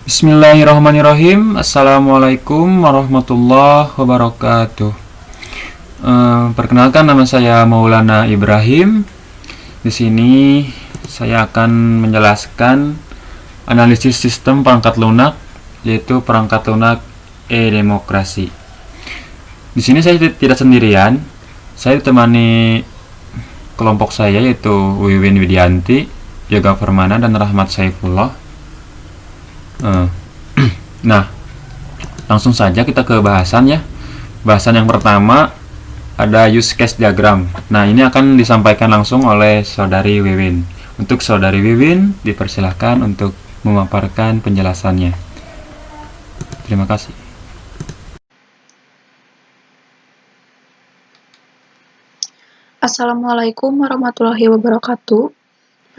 Bismillahirrahmanirrahim. Assalamualaikum warahmatullahi wabarakatuh. Perkenalkan, nama saya Maulana Ibrahim. Di sini saya akan menjelaskan analisis sistem perangkat lunak, yaitu perangkat lunak e-demokrasi. Di sini saya tidak sendirian. Saya ditemani kelompok saya, yaitu Wiwin Widianti, Yoga Permana, dan Rahmat Saifullah. Nah, langsung saja kita ke bahasan ya. Bahasan yang pertama ada use case diagram. Nah, ini akan disampaikan langsung oleh Saudari Wiwin. Untuk Saudari Wiwin, dipersilahkan untuk memaparkan penjelasannya. Terima kasih. Assalamualaikum warahmatullahi wabarakatuh.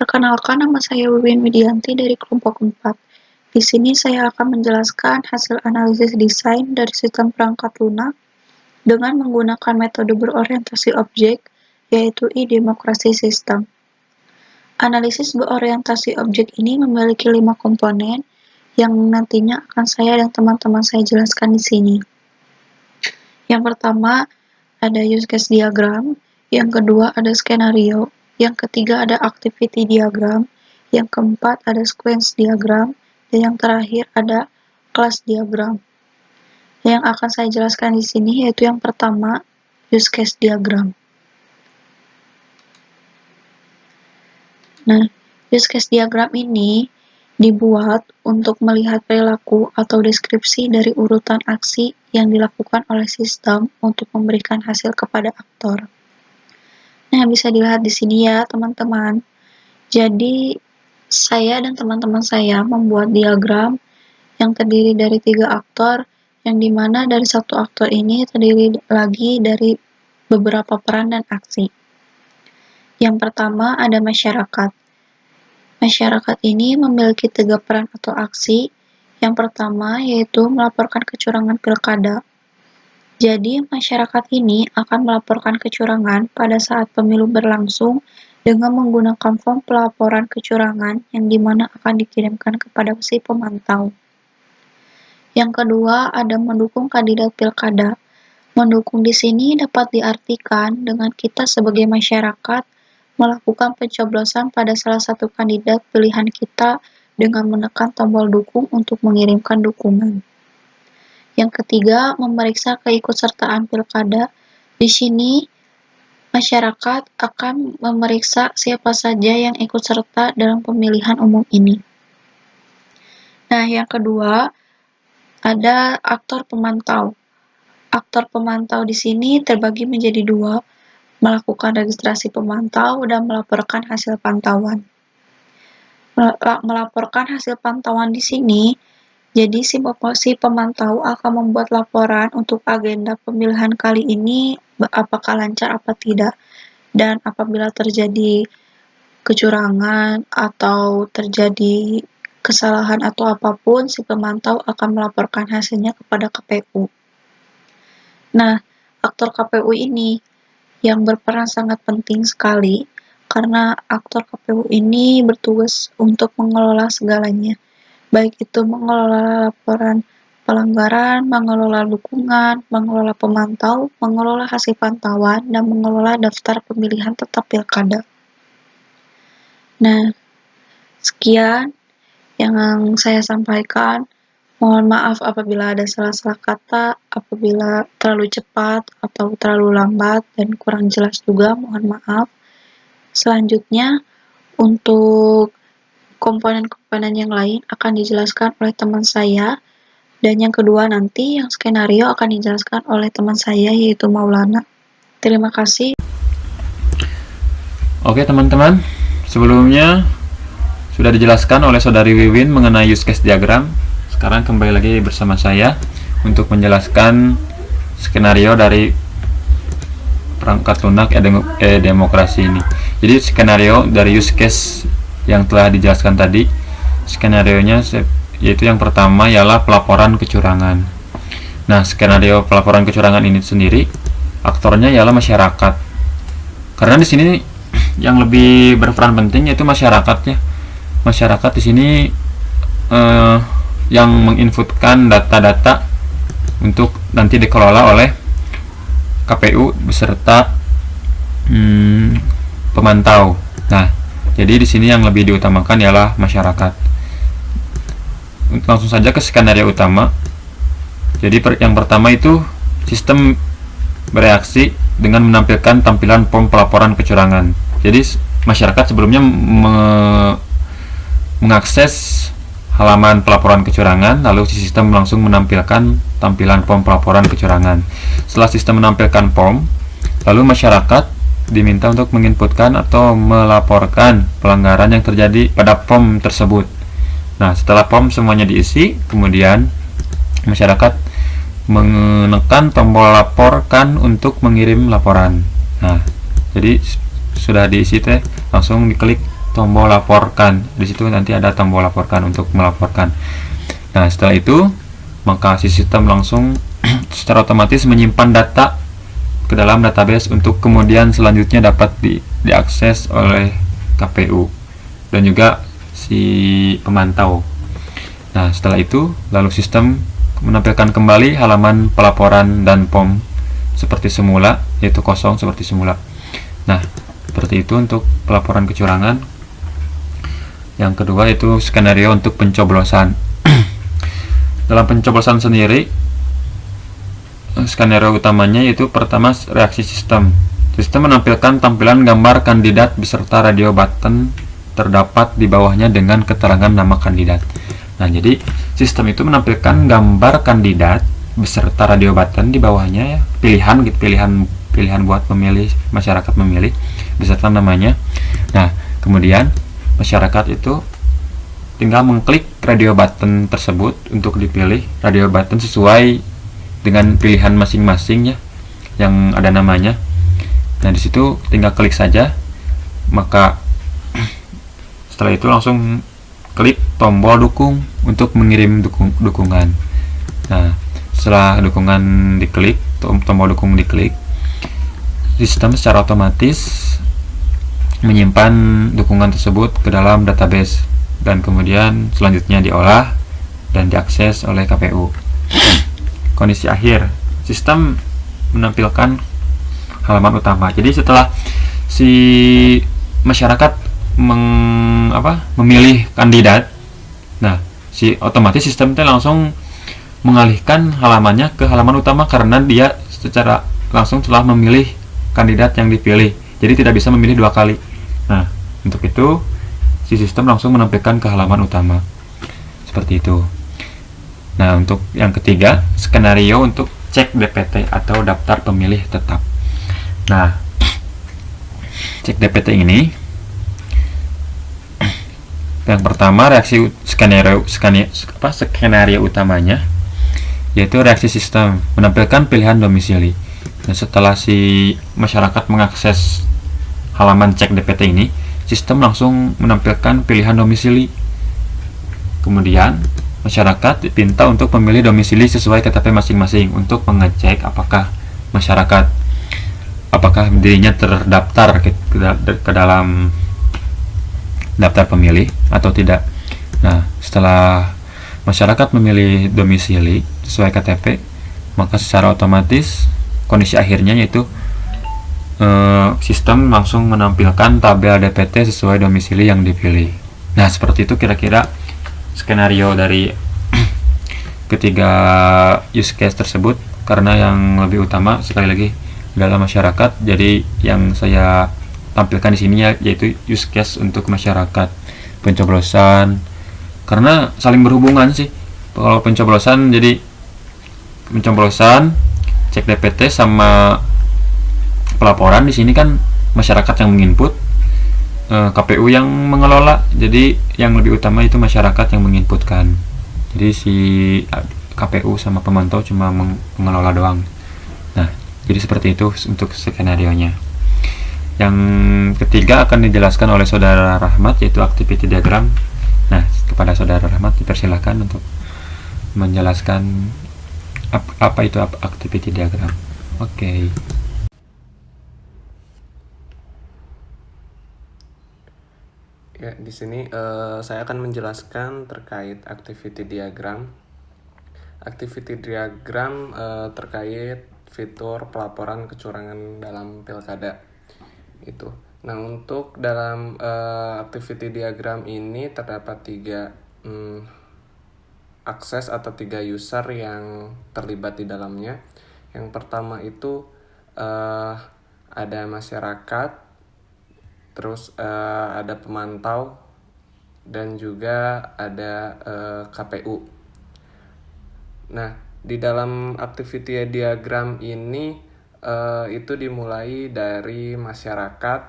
Perkenalkan, nama saya Wiwin Widianti dari kelompok 4. Di sini saya akan menjelaskan hasil analisis desain dari sistem perangkat lunak dengan menggunakan metode berorientasi objek, yaitu e-demokrasi sistem. Analisis berorientasi objek ini memiliki 5 komponen yang nantinya akan saya dan teman-teman saya jelaskan di sini. Yang pertama ada use case diagram, yang kedua ada skenario, yang ketiga ada activity diagram, yang keempat ada sequence diagram, dan yang terakhir ada class diagram. Yang akan saya jelaskan di sini yaitu yang pertama, use case diagram. Nah, use case diagram ini dibuat untuk melihat perilaku atau deskripsi dari urutan aksi yang dilakukan oleh sistem untuk memberikan hasil kepada aktor. Nah, bisa dilihat di sini ya, teman-teman. Jadi, saya dan teman-teman saya membuat diagram yang terdiri dari 3 aktor, yang dimana dari satu aktor ini terdiri lagi dari beberapa peran dan aksi. Yang pertama ada masyarakat. Masyarakat ini memiliki 3 peran atau aksi. Yang pertama yaitu melaporkan kecurangan pilkada. Jadi, masyarakat ini akan melaporkan kecurangan pada saat pemilu berlangsung dengan menggunakan form pelaporan kecurangan yang dimana akan dikirimkan kepada si pemantau. Yang kedua, ada mendukung kandidat pilkada. Mendukung di sini dapat diartikan dengan kita sebagai masyarakat melakukan pencoblosan pada salah satu kandidat pilihan kita dengan menekan tombol dukung untuk mengirimkan dukungan. Yang ketiga, memeriksa keikutsertaan pilkada. Di sini, masyarakat akan memeriksa siapa saja yang ikut serta dalam pemilihan umum ini. Nah, yang kedua, ada aktor pemantau. Aktor pemantau di sini terbagi menjadi 2, melakukan registrasi pemantau dan melaporkan hasil pantauan. Melaporkan hasil pantauan di sini, jadi si pemantau akan membuat laporan untuk agenda pemilihan kali ini apakah lancar apa tidak, dan apabila terjadi kecurangan atau terjadi kesalahan atau apapun, si pemantau akan melaporkan hasilnya kepada KPU. Nah, aktor KPU ini yang berperan sangat penting sekali karena aktor KPU ini bertugas untuk mengelola segalanya, baik itu mengelola laporan pelanggaran, mengelola dukungan, mengelola pemantau, mengelola hasil pantauan, dan mengelola daftar pemilihan tetap pilkada. Nah, sekian yang saya sampaikan. Mohon maaf apabila ada salah-salah kata, apabila terlalu cepat atau terlalu lambat dan kurang jelas juga, mohon maaf. Selanjutnya, untuk komponen-komponen yang lain akan dijelaskan oleh teman saya, dan yang kedua nanti yang skenario akan dijelaskan oleh teman saya yaitu Maulana. Terima kasih. Oke teman-teman, sebelumnya sudah dijelaskan oleh Saudari Wiwin mengenai use case diagram. Sekarang kembali lagi bersama saya untuk menjelaskan skenario dari perangkat lunak e-demokrasi ini. Jadi skenario dari use case yang telah dijelaskan tadi, skenarionya yaitu yang pertama ialah pelaporan kecurangan. Nah, skenario pelaporan kecurangan ini sendiri aktornya ialah masyarakat. Karena di sini yang lebih berperan penting yaitu masyarakatnya. Masyarakat di sini yang menginputkan data-data untuk nanti dikelola oleh KPU beserta pemantau. Nah, jadi di sini yang lebih diutamakan ialah masyarakat. Langsung saja ke skenario utama. Jadi yang pertama itu sistem bereaksi dengan menampilkan tampilan form pelaporan kecurangan. Jadi masyarakat sebelumnya mengakses halaman pelaporan kecurangan, lalu sistem langsung menampilkan tampilan form pelaporan kecurangan. Setelah sistem menampilkan form, lalu masyarakat diminta untuk menginputkan atau melaporkan pelanggaran yang terjadi pada form tersebut. Nah, setelah form semuanya diisi, kemudian masyarakat menekan tombol laporkan untuk mengirim laporan. Nah, jadi sudah diisi langsung diklik tombol laporkan. Di situ nanti ada tombol laporkan untuk melaporkan. Nah, setelah itu maka sistem langsung secara otomatis menyimpan data ke dalam database untuk kemudian selanjutnya dapat diakses oleh KPU dan juga si pemantau. Nah, setelah itu lalu sistem menampilkan kembali halaman pelaporan dan form seperti semula, yaitu kosong seperti semula. Nah, seperti itu untuk pelaporan kecurangan. Yang kedua itu skenario untuk pencoblosan. Dalam pencoblosan sendiri, skenario utamanya yaitu pertama reaksi sistem. Sistem menampilkan tampilan gambar kandidat beserta radio button terdapat di bawahnya dengan keterangan nama kandidat. Nah, jadi sistem itu menampilkan gambar kandidat beserta radio button di bawahnya ya, pilihan buat memilih, masyarakat memilih beserta namanya. Nah, kemudian masyarakat itu tinggal mengklik radio button tersebut untuk dipilih radio button sesuai dengan pilihan masing-masing ya yang ada namanya. Nah, di situ tinggal klik saja, maka setelah itu langsung klik tombol dukung untuk mengirim dukungan. Nah, setelah dukungan diklik, tombol dukung diklik, sistem secara otomatis menyimpan dukungan tersebut ke dalam database dan kemudian selanjutnya diolah dan diakses oleh KPU. Kondisi akhir, sistem menampilkan halaman utama. Jadi setelah si masyarakat memilih kandidat, nah si otomatis sistem langsung mengalihkan halamannya ke halaman utama karena dia secara langsung telah memilih kandidat yang dipilih, jadi tidak bisa memilih dua kali. Nah, untuk itu si sistem langsung menampilkan ke halaman utama seperti itu. Nah, untuk yang ketiga, skenario untuk cek DPT atau daftar pemilih tetap. Nah, cek DPT ini yang pertama reaksi skenario utamanya yaitu reaksi sistem menampilkan pilihan domisili. Nah, setelah si masyarakat mengakses halaman cek DPT ini, sistem langsung menampilkan pilihan domisili. Kemudian masyarakat diminta untuk memilih domisili sesuai KTP masing-masing untuk mengecek apakah dirinya terdaftar ke dalam daftar pemilih atau tidak. Nah, setelah masyarakat memilih domisili sesuai KTP, maka secara otomatis kondisi akhirnya yaitu sistem langsung menampilkan tabel DPT sesuai domisili yang dipilih. Nah, seperti itu kira-kira skenario dari ketiga use case tersebut, karena yang lebih utama sekali lagi dalam masyarakat. Jadi yang saya tampilkan di sini yaitu use case untuk masyarakat, pencoblosan, karena saling berhubungan sih. Kalau pencoblosan, jadi pencoblosan, cek DPT sama pelaporan di sini kan masyarakat yang menginput, KPU yang mengelola. Jadi yang lebih utama itu masyarakat yang menginputkan. Jadi si KPU sama pemantau cuma mengelola doang. Nah, jadi seperti itu untuk skenario-nya. Yang ketiga akan dijelaskan oleh Saudara Rahmat, yaitu activity diagram. Nah, kepada Saudara Rahmat dipersilakan untuk menjelaskan apa itu activity diagram. Oke. Ya, di sini saya akan menjelaskan terkait activity diagram. Activity diagram terkait fitur pelaporan kecurangan dalam pilkada itu. Nah, untuk dalam activity diagram ini terdapat 3 akses atau 3 user yang terlibat di dalamnya. Yang pertama itu ada masyarakat, terus ada pemantau, dan juga ada KPU. Nah, di dalam activity diagram ini itu dimulai dari masyarakat.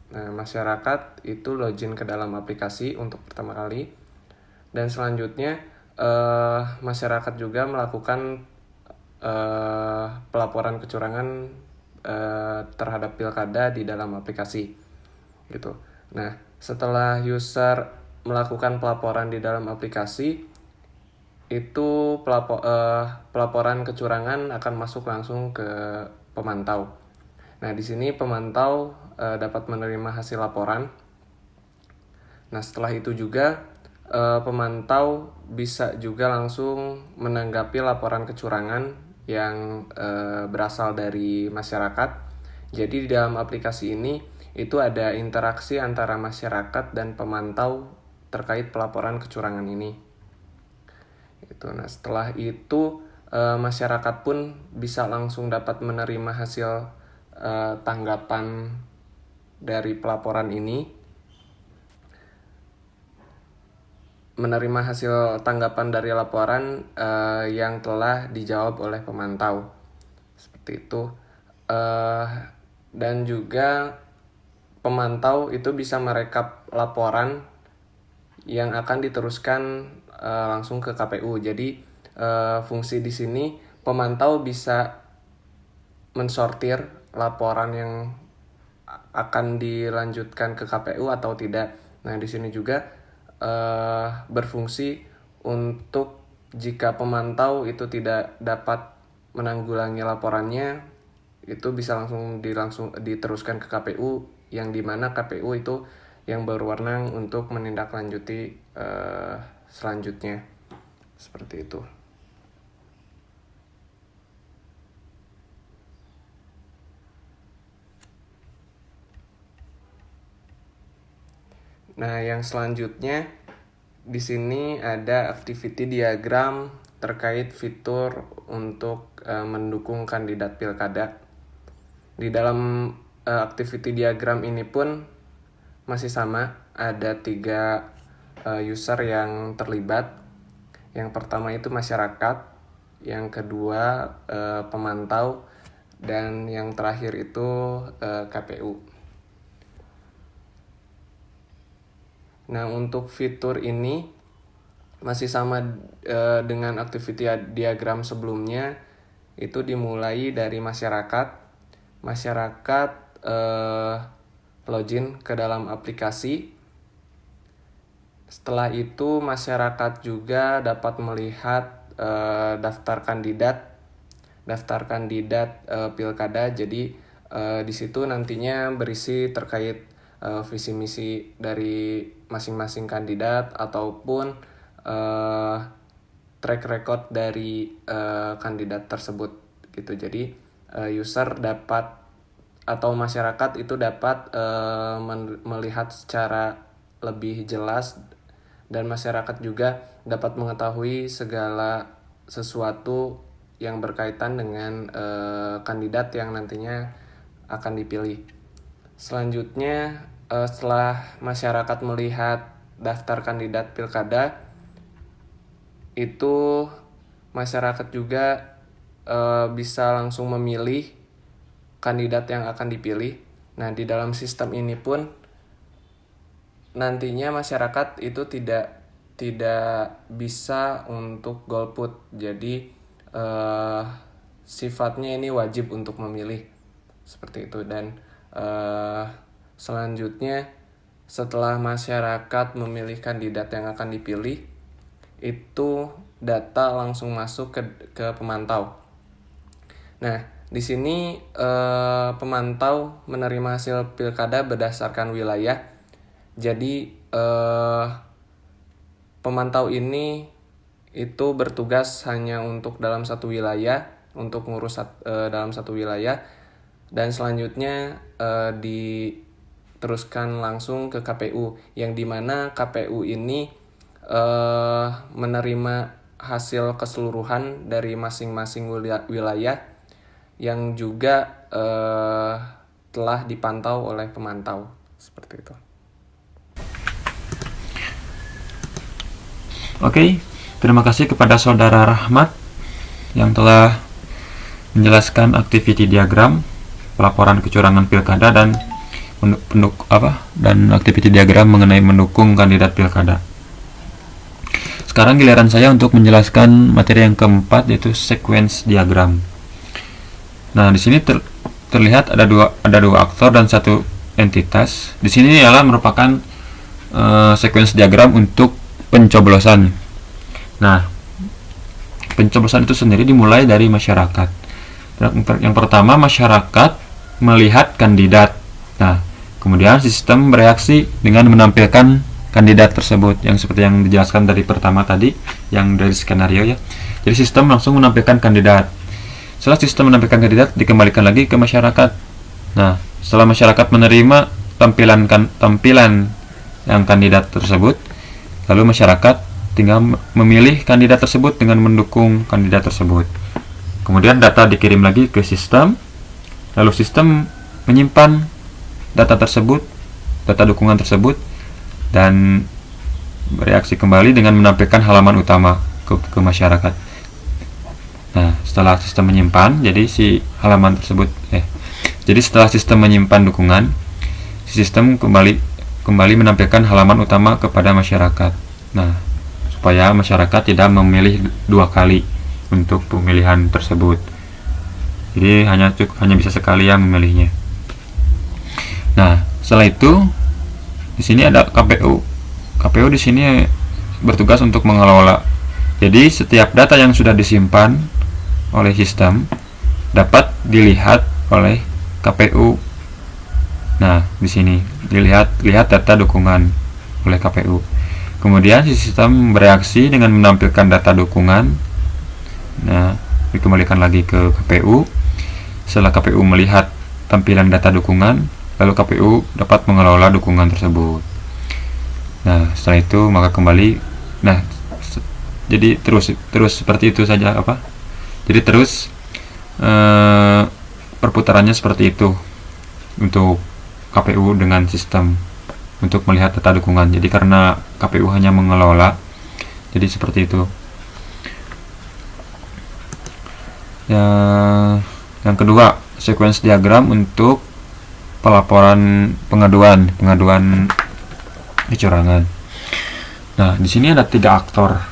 Nah, masyarakat itu login ke dalam aplikasi untuk pertama kali, dan selanjutnya masyarakat juga melakukan pelaporan kecurangan terhadap pilkada di dalam aplikasi gitu. Nah, setelah user melakukan pelaporan di dalam aplikasi, itu pelaporan kecurangan akan masuk langsung ke pemantau. Nah, di sini pemantau dapat menerima hasil laporan. Nah, setelah itu juga pemantau bisa juga langsung menanggapi laporan kecurangan yang berasal dari masyarakat. Jadi di dalam aplikasi ini itu ada interaksi antara masyarakat dan pemantau terkait pelaporan kecurangan ini. Nah, setelah itu masyarakat pun bisa langsung dapat menerima hasil tanggapan dari pelaporan ini. Menerima hasil tanggapan dari laporan yang telah dijawab oleh pemantau. Seperti itu. Dan juga pemantau itu bisa merekap laporan yang akan diteruskan langsung ke KPU. Jadi fungsi di sini pemantau bisa mensortir laporan yang akan dilanjutkan ke KPU atau tidak. Nah, di sini juga berfungsi untuk jika pemantau itu tidak dapat menanggulangi laporannya, itu bisa langsung diteruskan ke KPU, yang dimana KPU itu yang berwenang untuk menindaklanjuti selanjutnya. Seperti itu. Nah, yang selanjutnya di sini ada activity diagram terkait fitur untuk mendukung kandidat pilkada. Di dalam activity diagram ini pun masih sama, ada 3 user yang terlibat. Yang pertama itu masyarakat, yang kedua pemantau, dan yang terakhir itu KPU. Nah, untuk fitur ini masih sama dengan activity diagram sebelumnya, itu dimulai dari masyarakat. Masyarakat login ke dalam aplikasi. Setelah itu masyarakat juga dapat melihat daftar kandidat pilkada. Jadi di situ nantinya berisi terkait visi misi dari masing-masing kandidat ataupun track record dari kandidat tersebut gitu. Jadi user dapat atau masyarakat itu dapat melihat secara lebih jelas, dan masyarakat juga dapat mengetahui segala sesuatu yang berkaitan dengan kandidat yang nantinya akan dipilih. Selanjutnya, setelah masyarakat melihat daftar kandidat pilkada, itu masyarakat juga bisa langsung memilih kandidat yang akan dipilih. Nah, di dalam sistem ini pun nantinya masyarakat itu tidak bisa untuk golput. Jadi sifatnya ini wajib untuk memilih, seperti itu. Dan selanjutnya, setelah masyarakat memilih kandidat yang akan dipilih, itu data langsung masuk ke pemantau. Nah, di sini pemantau menerima hasil pilkada berdasarkan wilayah. Jadi pemantau ini itu bertugas hanya untuk dalam satu wilayah, untuk ngurus dalam satu wilayah, dan selanjutnya diteruskan langsung ke KPU, yang dimana KPU ini menerima hasil keseluruhan dari masing-masing wilayah yang juga telah dipantau oleh pemantau, seperti itu. Oke, terima kasih kepada Saudara Rahmat yang telah menjelaskan activity diagram, pelaporan kecurangan pilkada dan activity diagram mengenai mendukung kandidat pilkada. Sekarang giliran saya untuk menjelaskan materi yang keempat, yaitu sequence diagram. Nah, di sini terlihat ada dua aktor dan satu entitas. Di sini ialah merupakan sequence diagram untuk pencoblosan. Nah, pencoblosan itu sendiri dimulai dari masyarakat. Yang pertama, masyarakat melihat kandidat. Nah, kemudian sistem bereaksi dengan menampilkan kandidat tersebut, yang seperti yang dijelaskan dari pertama tadi, yang dari skenario ya. Jadi sistem langsung menampilkan kandidat. Setelah sistem menampilkan kandidat, dikembalikan lagi ke masyarakat. Nah, setelah masyarakat menerima tampilan yang kandidat tersebut, lalu masyarakat tinggal memilih kandidat tersebut dengan mendukung kandidat tersebut. Kemudian data dikirim lagi ke sistem, lalu sistem menyimpan data tersebut, data dukungan tersebut, dan bereaksi kembali dengan menampilkan halaman utama ke masyarakat. Nah, setelah sistem menyimpan, jadi setelah sistem menyimpan dukungan, sistem kembali menampilkan halaman utama kepada masyarakat. Nah, supaya masyarakat tidak memilih dua kali untuk pemilihan tersebut. Jadi hanya bisa sekali yang memilihnya. Nah, setelah itu di sini ada KPU. KPU di sini bertugas untuk mengelola. Jadi setiap data yang sudah disimpan oleh sistem dapat dilihat oleh KPU. Nah, di sini lihat data dukungan oleh KPU. Kemudian sistem bereaksi dengan menampilkan data dukungan. Nah, dikembalikan lagi ke KPU. Setelah KPU melihat tampilan data dukungan, lalu KPU dapat mengelola dukungan tersebut. Nah, setelah itu maka kembali. Nah, jadi terus seperti itu saja Jadi terus perputarannya seperti itu untuk KPU dengan sistem untuk melihat data dukungan. Jadi karena KPU hanya mengelola, jadi seperti itu. Yang kedua, sequence diagram untuk pelaporan pengaduan kecurangan. Nah, di sini ada 3 aktor.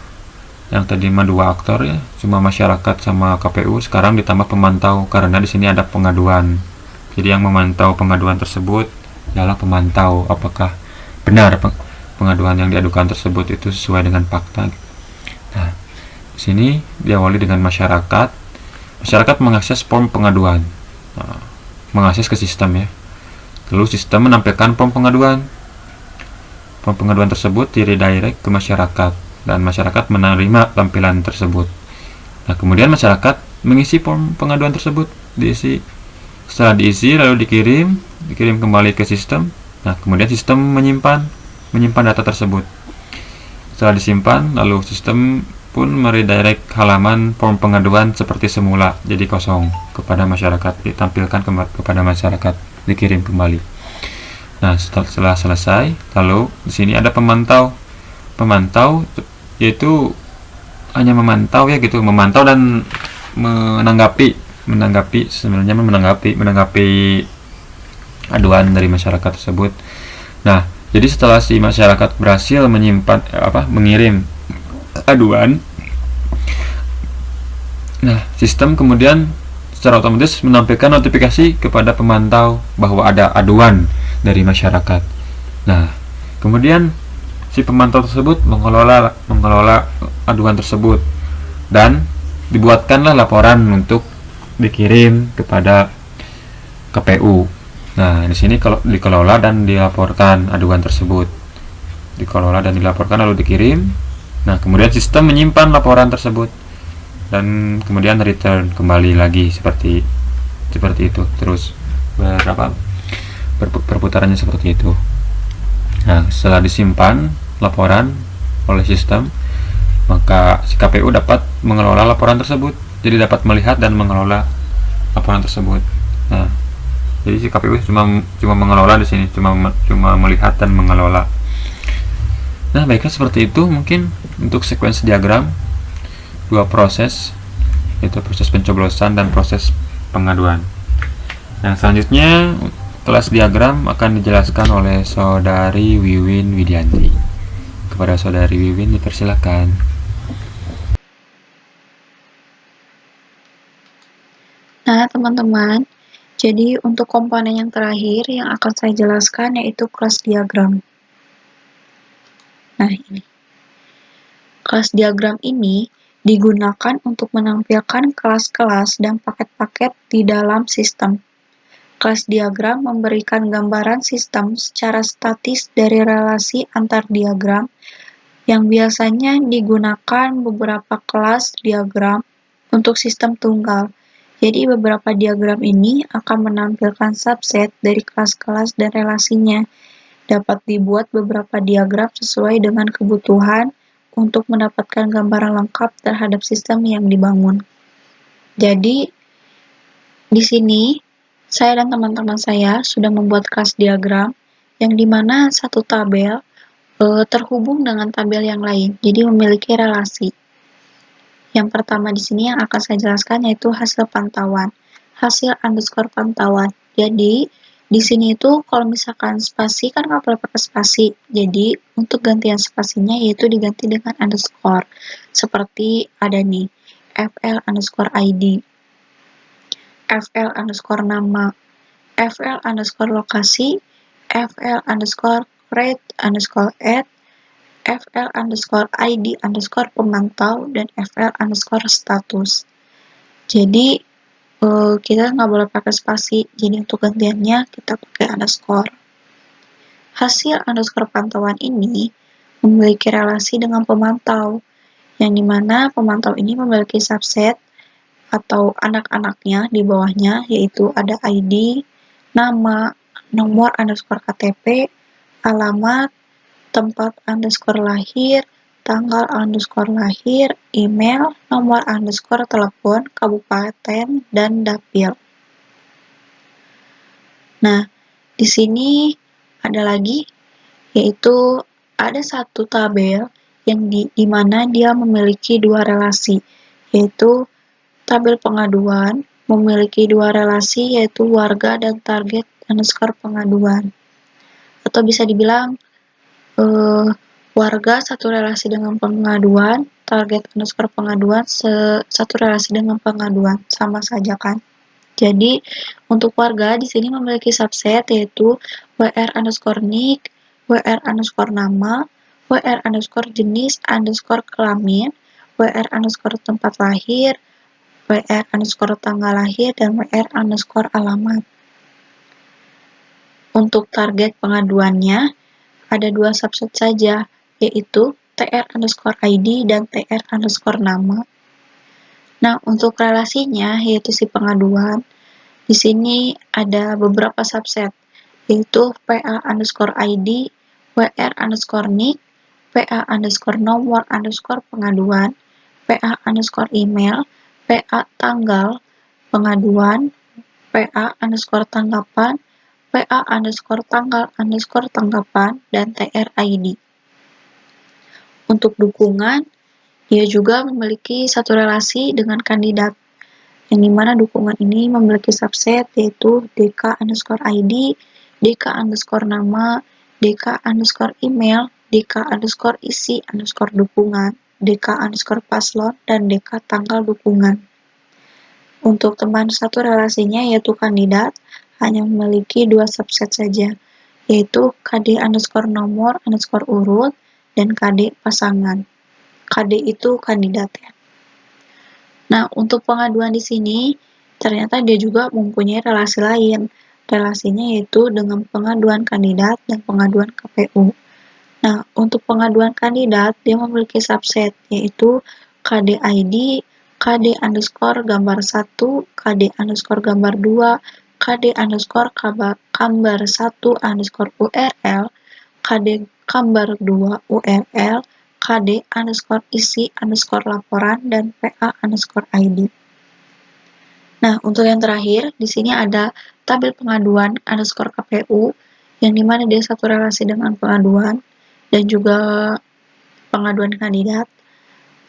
Yang tadi mah 2 aktor ya, cuma masyarakat sama KPU. Sekarang ditambah pemantau karena di sini ada pengaduan. Jadi yang memantau pengaduan tersebut adalah pemantau apakah benar pengaduan yang diadukan tersebut itu sesuai dengan fakta. Nah, di sini diawali dengan masyarakat. Masyarakat mengakses form pengaduan, mengakses ke sistem ya. Lalu sistem menampilkan form pengaduan. Form pengaduan tersebut diredirect ke masyarakat dan masyarakat menerima tampilan tersebut. Nah, kemudian masyarakat mengisi form pengaduan tersebut, diisi. Setelah diisi lalu dikirim kembali ke sistem. Nah, kemudian sistem menyimpan data tersebut. Setelah disimpan, lalu sistem pun meredirect halaman form pengaduan seperti semula, jadi kosong kepada masyarakat, ditampilkan kepada masyarakat, dikirim kembali. Nah, setelah selesai, lalu di sini ada pemantau. Pemantau yaitu hanya memantau ya gitu, memantau dan menanggapi aduan dari masyarakat tersebut. Nah, jadi setelah si masyarakat berhasil mengirim aduan, nah sistem kemudian secara otomatis menampilkan notifikasi kepada pemantau bahwa ada aduan dari masyarakat. Nah, kemudian si pemantau tersebut mengelola aduan tersebut dan dibuatkanlah laporan untuk dikirim kepada KPU. Nah, di sini kalau dikelola dan dilaporkan aduan tersebut. Dikelola dan dilaporkan lalu dikirim. Nah, kemudian sistem menyimpan laporan tersebut dan kemudian return kembali lagi seperti itu terus perputarannya seperti itu. Nah, setelah disimpan laporan oleh sistem, maka si KPU dapat mengelola laporan tersebut. Jadi dapat melihat dan mengelola laporan tersebut. Nah, jadi si KPU cuma mengelola di sini, cuma melihat dan mengelola. Nah, baiklah seperti itu mungkin untuk sequence diagram dua proses, yaitu proses pencoblosan dan proses pengaduan. Yang selanjutnya kelas diagram akan dijelaskan oleh Saudari Wiwin Widianti. Kepada Saudari Wiwin dipersilakan. Nah, teman-teman, jadi untuk komponen yang terakhir yang akan saya jelaskan yaitu kelas diagram. Nah, ini. Kelas diagram ini digunakan untuk menampilkan kelas-kelas dan paket-paket di dalam sistem. Kelas diagram memberikan gambaran sistem secara statis dari relasi antar diagram yang biasanya digunakan beberapa kelas diagram untuk sistem tunggal. Jadi beberapa diagram ini akan menampilkan subset dari kelas-kelas dan relasinya. Dapat dibuat beberapa diagram sesuai dengan kebutuhan untuk mendapatkan gambaran lengkap terhadap sistem yang dibangun. Jadi, di sini saya dan teman-teman saya sudah membuat kelas diagram yang dimana satu tabel terhubung dengan tabel yang lain, jadi memiliki relasi. Yang pertama di sini yang akan saya jelaskan yaitu hasil pantauan, hasil underscore pantauan. Jadi di sini itu kalau misalkan spasi kan nggak boleh pakai spasi, jadi untuk gantian spasinya yaitu diganti dengan underscore. Seperti ada nih, fl underscore id, fl underscore nama, fl underscore lokasi, fl underscore rate underscore add, fl underscore id underscore pemantau, dan fl underscore status. Jadi kita nggak boleh pakai spasi, jadi untuk gantiannya kita pakai underscore. Hasil underscore pantauan ini memiliki relasi dengan pemantau, yang dimana pemantau ini memiliki subset atau anak-anaknya di bawahnya, yaitu ada ID, nama, nomor underscore KTP, alamat, tempat underscore lahir, tanggal underscore lahir, email, nomor underscore telepon, kabupaten, dan dapil. Nah, di sini ada lagi, yaitu ada satu tabel yang di mana dia memiliki dua relasi, yaitu tabel pengaduan memiliki dua relasi, yaitu warga dan target underscore pengaduan. Atau bisa dibilang warga satu relasi dengan pengaduan, target underscore pengaduan satu relasi dengan pengaduan, sama saja kan? Jadi untuk warga di sini memiliki subset yaitu WR underscore NIK, WR underscore nama, WR underscore jenis underscore kelamin, WR underscore tempat lahir, WR underscore tanggal lahir, dan WR underscore alamat. Untuk target pengaduannya ada dua subset saja, yaitu TR underscore ID dan TR underscore nama. Nah, untuk relasinya, yaitu si pengaduan, di sini ada beberapa subset, yaitu PA underscore ID, WR underscore NIK, PA underscore nomor underscore pengaduan, PA underscore email, PA tanggal pengaduan, PA underscore tanggapan, PA underscore tanggal underscore tanggapan, dan TR ID. Untuk dukungan, dia juga memiliki satu relasi dengan kandidat, yang dimana dukungan ini memiliki subset yaitu DK underscore ID, DK underscore nama, DK underscore email, DK underscore isi underscore dukungan, DK underscore paslon, dan DK tanggal dukungan. Untuk teman satu relasinya yaitu kandidat, hanya memiliki dua subset saja, yaitu KD underscore nomor underscore urut dan KD pasangan. KD itu kandidat ya. Nah, untuk pengaduan di sini ternyata dia juga mempunyai relasi lain. relasinya yaitu dengan pengaduan kandidat dan pengaduan KPU. Nah, untuk pengaduan kandidat, dia memiliki subset, yaitu KD ID, KD underscore gambar 1, KD underscore gambar 2, KD underscore gambar 1 underscore URL, KD gambar 2 URL, KD underscore isi underscore laporan, dan PA underscore ID. Nah, untuk yang terakhir, di sini ada tabel pengaduan underscore KPU, yang dimana dia satu relasi dengan pengaduan, dan juga pengaduan kandidat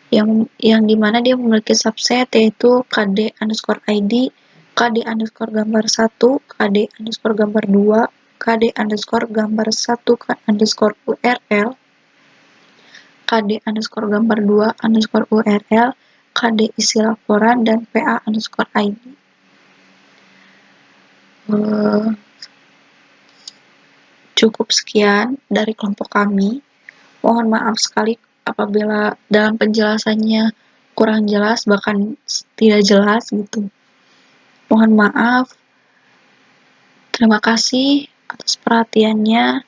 yang dimana dia memiliki subset yaitu KD underscore ID, KD underscore gambar 1, KD underscore gambar 2, KD underscore gambar 1 underscore URL, KD underscore gambar 2 underscore URL, KD isi laporan, dan PA underscore ID. Cukup sekian dari kelompok kami. Mohon maaf sekali apabila dalam penjelasannya kurang jelas, bahkan tidak jelas gitu. Mohon maaf. Terima kasih atas perhatiannya.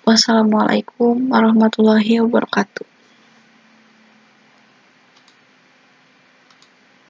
Wassalamualaikum warahmatullahi wabarakatuh.